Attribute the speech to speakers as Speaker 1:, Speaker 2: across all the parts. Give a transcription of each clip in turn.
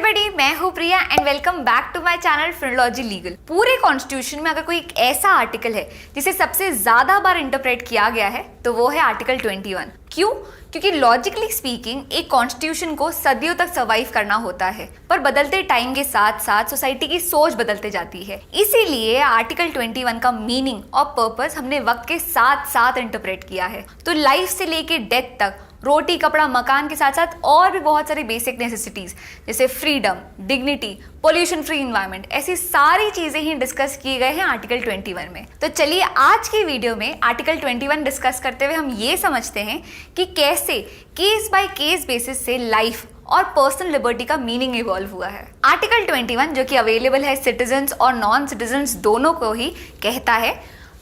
Speaker 1: Everybody, मैं हूँ Priya and welcome back to my channel Finology Legal. पूरे कॉन्स्टिट्यूशन में अगर कोई एक ऐसा आर्टिकल है जिसे सबसे ज्यादा बार इंटरप्रेट किया गया है तो वो है आर्टिकल 21। क्यों? क्योंकि लॉजिकली स्पीकिंग एक कॉन्स्टिट्यूशन को सदियों तक सर्वाइव करना होता है, पर बदलते टाइम के साथ साथ सोसाइटी की सोच बदलते जाती है। इसीलिए आर्टिकल 21 का मीनिंग और पर्पस हमने वक्त के साथ साथ इंटरप्रेट किया है। तो लाइफ से लेके डेथ तक, रोटी कपड़ा मकान के साथ साथ और भी बहुत सारी बेसिक नेसेसिटीज जैसे freedom, dignity, pollution free environment, ऐसी सारी चीजें ही डिस्कस किए गए हैं आर्टिकल 21 में। तो चलिए आज की वीडियो में आर्टिकल 21 डिस्कस करते हुए हम ये समझते हैं कि कैसे केस बाय केस बेसिस से लाइफ और पर्सनल लिबर्टी का मीनिंग इवॉल्व हुआ है। आर्टिकल 21 जो कि अवेलेबल है सिटीजन्स और नॉन सिटीजन्स दोनों को ही, कहता है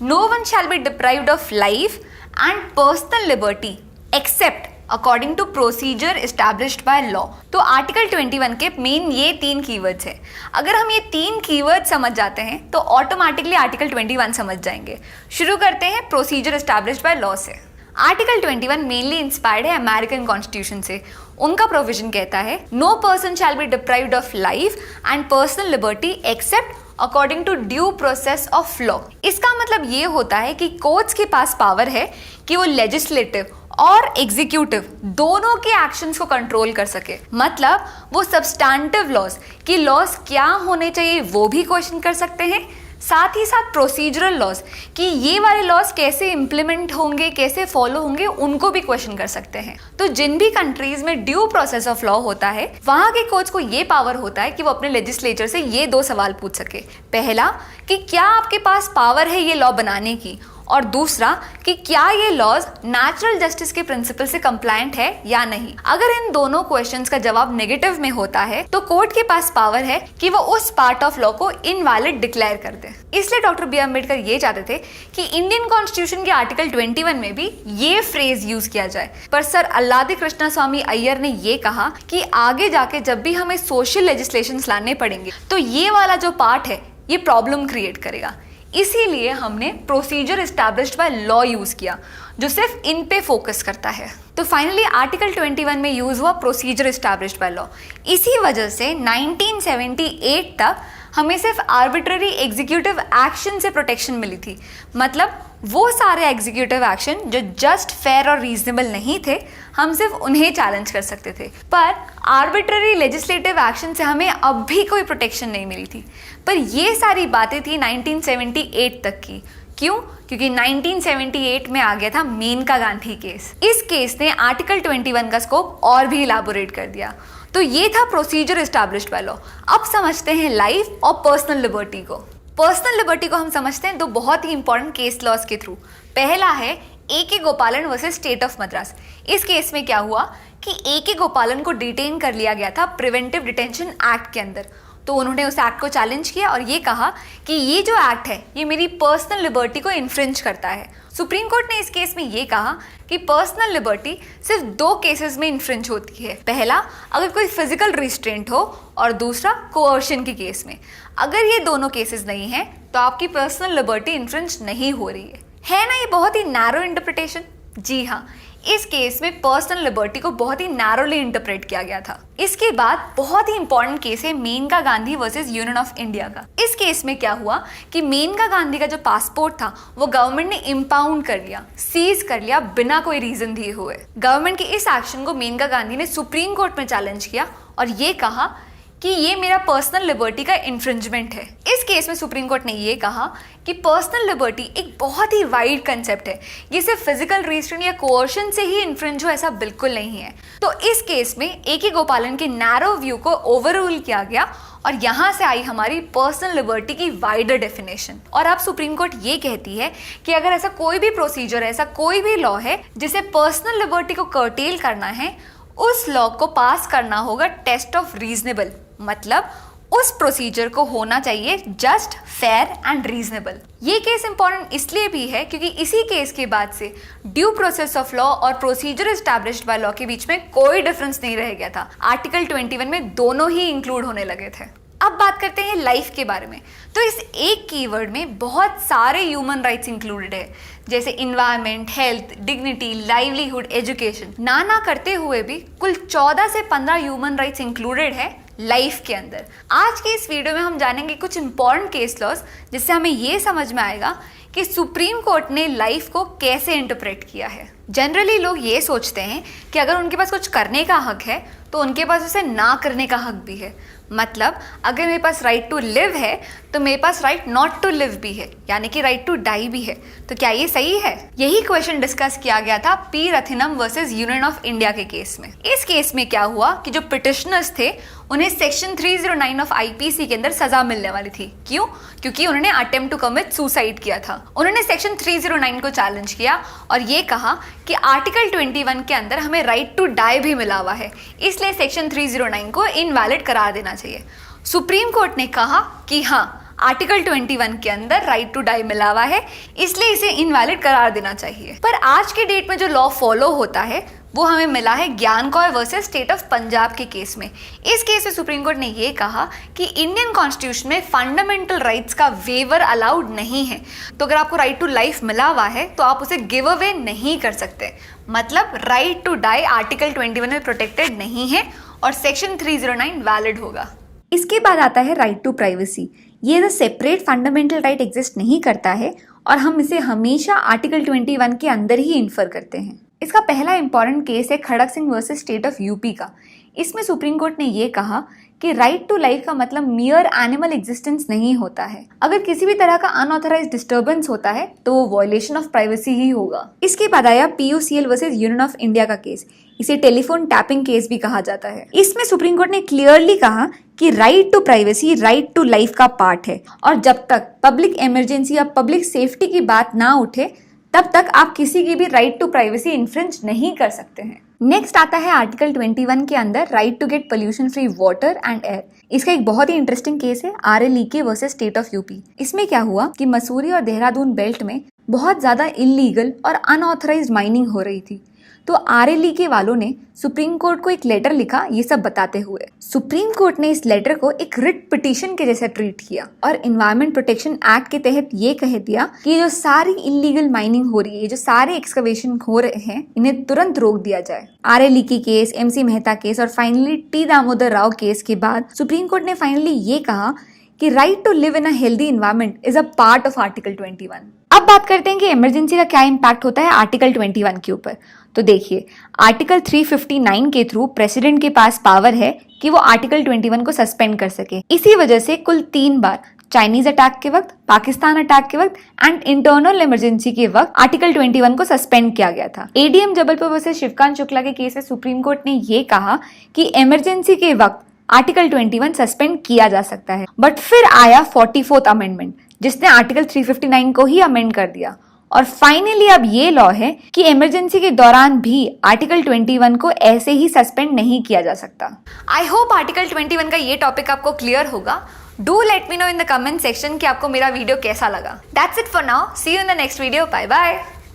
Speaker 1: no one shall be deprived of life and personal liberty except according to procedure established by law. तो आर्टिकल 21 के मेन ये 3 कीवर्ड्स हैं। अगर हम ये 3 कीवर्ड समझ जाते हैं तो ऑटोमेटिकली आर्टिकल 21 समझ जाएंगे। शुरू करते हैं प्रोसीजर एस्टैब्लिश्ड बाय लॉ से। आर्टिकल 21 मेनली इंस्पायर्ड है अमेरिकन कॉन्स्टिट्यूशन से। उनका प्रोविजन कहता है no person shall be deprived of life and personal liberty except according to due process of law. इसका मतलब ये होता है कि कोर्ट्स के पास पावर है कि वो लेजिस्लेटिव और एग्जीक्यूटिव दोनों के एक्शंस को कंट्रोल कर सके। मतलब वो सब्सटैंटिव लॉज कि लॉज क्या होने चाहिए वो भी क्वेश्चन कर सकते हैं, साथ ही साथ प्रोसीजरल लॉज कि ये वाले लॉज कैसे इंप्लीमेंट होंगे, कैसे फॉलो होंगे, उनको भी क्वेश्चन कर सकते हैं। तो जिन भी कंट्रीज में ड्यू प्रोसेस ऑफ लॉ होता है वहां के कोर्ट्स को ये पावर होता है कि वो अपने लेजिस्लेचर से ये 2 सवाल पूछ सके। पहला कि क्या आपके पास पावर है ये लॉ बनाने की, और दूसरा कि क्या ये लॉज नेचुरल जस्टिस के प्रिंसिपल से कंप्लायंट है या नहीं। अगर इन दोनों क्वेश्चंस का जवाब नेगेटिव में होता है तो कोर्ट के पास पावर है कि वो उस पार्ट ऑफ लॉ को इनवैलिड डिक्लेयर कर दे। इसलिए डॉक्टर बी आर अम्बेडकर ये चाहते थे कि इंडियन कॉन्स्टिट्यूशन के आर्टिकल 21 में भी ये फ्रेज यूज किया जाए, पर सर अल्लादी कृष्णा स्वामी अय्यर ने ये कहा कि आगे जाके जब भी हमें सोशल लेजिस्लेशन लाने पड़ेंगे तो ये वाला जो पार्ट है ये प्रॉब्लम क्रिएट करेगा। इसीलिए हमने procedure established by law use किया जो सिर्फ इन पे फोकस करता है। तो फाइनली आर्टिकल 21 में यूज हुआ प्रोसीजर एस्टैब्लिश्ड बाय लॉ। इसी वजह से 1978 तक हमें सिर्फ आर्बिट्ररी एग्जीक्यूटिव एक्शन से प्रोटेक्शन मिली थी। मतलब वो सारे एग्जीक्यूटिव एक्शन जो जस्ट, फेयर और रीजनेबल नहीं थे, हम सिर्फ उन्हें चैलेंज कर सकते थे। पर आर्बिट्ररी लेजिस्लेटिव एक्शन से हमें अब भी कोई प्रोटेक्शन नहीं मिली थी। पर ये सारी बातें थी 1978 तक की। क्यों? क्योंकि 1978 में आ गया था मेनका गांधी केस। इस केस ने आर्टिकल 21 का स्कोप और भी इलाबोरेट कर दिया। तो ये था प्रोसीजर एस्टैब्लिश्ड बाय लॉ। अब समझते हैं लाइफ और पर्सनल लिबर्टी को। पर्सनल लिबर्टी को हम समझते हैं 2 बहुत ही इंपॉर्टेंट केस लॉज के थ्रू। पहला है ए.के. गोपालन वर्सेस स्टेट ऑफ मद्रास। इस केस में क्या हुआ कि ए.के. गोपालन को डिटेन कर लिया गया था प्रिवेंटिव डिटेंशन एक्ट के अंदर। तो उन्होंने उस एक्ट को चैलेंज किया और ये कहा कि ये जो एक्ट है ये मेरी पर्सनल लिबर्टी को इन्फ्रिंज करता है। सुप्रीम कोर्ट ने इस केस में ये कहा कि पर्सनल लिबर्टी सिर्फ 2 केसेस में इन्फ्रिंज होती है। पहला, अगर कोई फिजिकल रिस्ट्रेंट हो, और दूसरा कोअर्शन के केस में। अगर ये दोनों केसेस नहीं है तो आपकी पर्सनल लिबर्टी इन्फ्रिंज नहीं हो रही है ना। ये बहुत ही नैरो इंटरप्रिटेशन। जी हाँ, इस केस में पर्सनल लिबर्टी को बहुत ही नैरोली इंटरप्रेट किया गया था। इसके बाद बहुत ही इंपॉर्टेंट केस है Maneka Gandhi versus union of India का। इस केस में क्या हुआ कि मेनका गांधी का जो पासपोर्ट था वो गवर्नमेंट ने इम्पाउंड कर लिया, सीज कर लिया बिना कोई रीजन दिए हुए। गवर्नमेंट के इस एक्शन को मेनका गांधी ने सुप्रीम कोर्ट में चैलेंज किया और ये कहा कि ये मेरा पर्सनल लिबर्टी का इन्फ्रिंजमेंट है। इस केस में सुप्रीम कोर्ट ने ये कहा कि पर्सनल लिबर्टी एक बहुत ही वाइड कंसेप्ट है, ये सिर्फ फिजिकल रिस्ट्रेंट या कोअर्शन से ही इन्फ्रिंज हो ऐसा बिल्कुल नहीं है। तो इस केस में ए.के. गोपालन के नैरो व्यू को ओवररूल किया गया और यहाँ से आई हमारी पर्सनल लिबर्टी की वाइडर डेफिनेशन। और अब सुप्रीम कोर्ट ये कहती है कि अगर ऐसा कोई भी प्रोसीजर है, ऐसा कोई भी लॉ है जिसे पर्सनल लिबर्टी को कर्टेल करना है, उस लॉ को पास करना होगा टेस्ट ऑफ रीजनेबल। मतलब उस प्रोसीजर को होना चाहिए जस्ट, फेयर एंड रीजनेबल। ये केस इंपॉर्टेंट इसलिए भी है क्योंकि इसी केस के बाद से ड्यू प्रोसेस ऑफ लॉ और प्रोसीजर एस्टैब्लिश्ड बाय लॉ के बीच में कोई डिफरेंस नहीं रह गया था। आर्टिकल 21 में दोनों ही इंक्लूड होने लगे थे। अब बात करते हैं लाइफ के बारे में। तो इस एक कीवर्ड में बहुत सारे ह्यूमन राइट्स इंक्लूडेड है, जैसे environment, health, dignity, livelihood, education. ना करते हुए भी कुल 14 से 15 ह्यूमन राइट्स इंक्लूडेड है लाइफ के अंदर। आज के इस वीडियो में हम जानेंगे कुछ इंपॉर्टेंट केस लॉज, जिससे हमें ये समझ में आएगा कि सुप्रीम कोर्ट ने लाइफ को कैसे इंटरप्रेट किया है। जनरली लोग ये सोचते हैं कि अगर उनके पास कुछ करने का हक है तो उनके पास उसे ना करने का हक भी है। मतलब अगर मेरे पास राइट टू लिव है तो मेरे पास राइट नॉट टू लिव भी है, यानी कि राइट टू डाई भी है। तो क्या ये सही है? यही क्वेश्चन डिस्कस किया गया था P Rathinam versus union of India के केस में। इस केस में क्या हुआ कि जो पिटिशनर्स थे उन्हें सेक्शन 309 ऑफ आईपीसी के अंदर सजा मिलने वाली थी। क्यों? क्योंकि उन्होंने अटेम्प्ट टू कमिट सुसाइड किया था। उन्होंने सेक्शन 309 को चैलेंज किया और ये कहा कि आर्टिकल 21 के अंदर हमें राइट टू डाई भी मिला हुआ है, इसलिए सेक्शन 309 को इनवैलिड करार देना चाहिए। सुप्रीम कोर्ट ने कहा कि हाँ, आर्टिकल 21 के अंदर राइट टू डाई मिला हुआ है, इसलिए इसे इनवैलिड करार देना चाहिए। पर आज के डेट में जो लॉ फॉलो होता है वो हमें मिला है ज्ञान Kaur versus state of Punjab के केस में। इस केस में सुप्रीम कोर्ट ने ये कहा कि इंडियन कॉन्स्टिट्यूशन में फंडामेंटल राइट्स का वेवर अलाउड नहीं है। तो अगर आपको राइट टू लाइफ मिला हुआ है तो आप उसे गिव अवे नहीं कर सकते। मतलब राइट टू डाई आर्टिकल 21 में प्रोटेक्टेड नहीं है और सेक्शन 309 वैलिड होगा।
Speaker 2: इसके बाद आता है राइट टू प्राइवेसी। ये जो सेपरेट फंडामेंटल राइट एग्जिस्ट नहीं करता है और हम इसे हमेशा आर्टिकल 21 के अंदर ही इन्फर करते हैं। इसका पहला इंपॉर्टेंट केस है Kharak Singh versus state of UP का। इसमें सुप्रीम कोर्ट ने ये कहा कि राइट टू लाइफ का मतलब मियर एनिमल एग्जिस्टेंस नहीं होता है। अगर किसी भी तरह का अनऑथराइज्ड डिस्टर्बेंस होता है तो वो वायलेशन ऑफ प्राइवेसी ही होगा। इसके बाद आया PUCL versus union of India का केस। इसे टेलीफोन टैपिंग केस भी कहा जाता है। इसमें सुप्रीम कोर्ट ने क्लियरली कहा कि right to privacy right to life का पार्ट है और जब तक पब्लिक इमरजेंसी या पब्लिक सेफ्टी की बात ना उठे तब तक आप किसी की भी राइट टू प्राइवेसी इन्फ्रिंज नहीं कर सकते हैं। नेक्स्ट आता है आर्टिकल 21 के अंदर right to get pollution free water and air. इसका एक बहुत ही इंटरेस्टिंग केस है RLEK versus state of UP. इसमें क्या हुआ कि मसूरी और देहरादून बेल्ट में बहुत ज्यादा इलीगल और अनऑथराइज्ड माइनिंग हो रही थी। तो RLEK वालों ने सुप्रीम कोर्ट को एक लेटर लिखा ये सब बताते हुए। सुप्रीम कोर्ट ने इस लेटर को एक रिट पिटीशन के जैसे ट्रीट किया और एनवायरमेंट प्रोटेक्शन एक्ट के तहत ये कह दिया कि जो सारी इलीगल माइनिंग हो रही है, जो सारे एक्सकवेशन हो रहे हैं, इन्हें तुरंत रोक दिया जाए। RLEK case, MC Mehta case और finally T Damodar Rao case के बाद सुप्रीम कोर्ट ने फाइनली ये कहा कि right to live in a healthy environment is a part of article 21। अब बात करते हैं कि इमरजेंसी का क्या इम्पैक्ट होता है आर्टिकल 21 के ऊपर। तो देखिए, आर्टिकल 359 के थ्रू प्रेसिडेंट के पास पावर है कि वो आर्टिकल 21 को सस्पेंड कर सके। इसी वजह से कुल 3 बार चाइनीज अटैक के वक्त, पाकिस्तान अटैक के वक्त एंड इंटरनल इमरजेंसी के वक्त आर्टिकल 21 को सस्पेंड किया गया था। ADM जबलपुर वर्सेस शिवकांत शुक्ला के केस में सुप्रीम कोर्ट ने ये कहा कि इमरजेंसी के वक्त आर्टिकल 21 सस्पेंड किया जा सकता है। बट फिर आया 44th अमेंडमेंट जिसने आर्टिकल 359 को ही अमेंड कर दिया और फाइनली अब ये लॉ है कि इमरजेंसी के दौरान भी आर्टिकल 21 को ऐसे ही सस्पेंड नहीं किया जा सकता।
Speaker 1: आई होप आर्टिकल 21 का ये टॉपिक आपको क्लियर होगा। Do let me know in the comment section कि आपको मेरा वीडियो कैसा लगा। That's it for now. See you in the next video. Bye bye.